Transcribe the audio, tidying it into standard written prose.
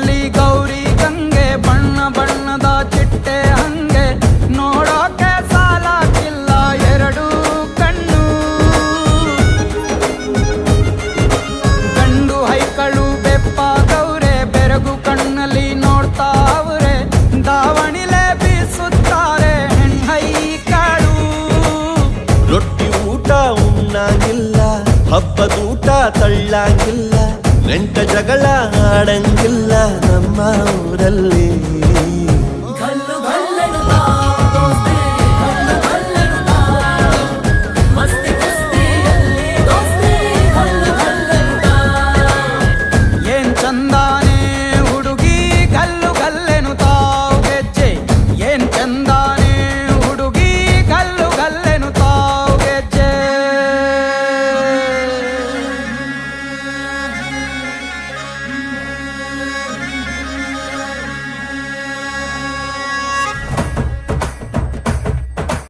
ಅಂಬಲಿ ಗೌರಿ ಗಂಗೆ ಬಣ್ಣ ಬಣ್ಣದ ಚಿಟ್ಟೆ ಹಂಗೆ ನೋಡೋಕೆ ಸಾಲಾಗಿಲ್ಲ ಎರಡು ಕಣ್ಣು. ಗಂಡು ಹೈಕಳು ಬೆಪ್ಪಾಗವ್ರೆ ಬೆರಗು ಕಣ್ಣಲ್ಲಿ ನೋಡ್ತಾವ್ರೆ ದಾವಣಿಲೆ ಬೀಸುತ್ತಾರೆ ಹೆಣ್ಣೈಕಳು. ರೊಟ್ಟಿ ಊಟ ಉಣ್ಣಂಗಿಲ್ಲ ಹಬ್ಬದೂಟ ತಳ್ಳಂಗಿಲ್ಲ ನೆಂಟ ಜಗಳ ಆಡಂಗಿಲ್ಲ ನಮ್ಮ ಊರಲ್ಲಿ.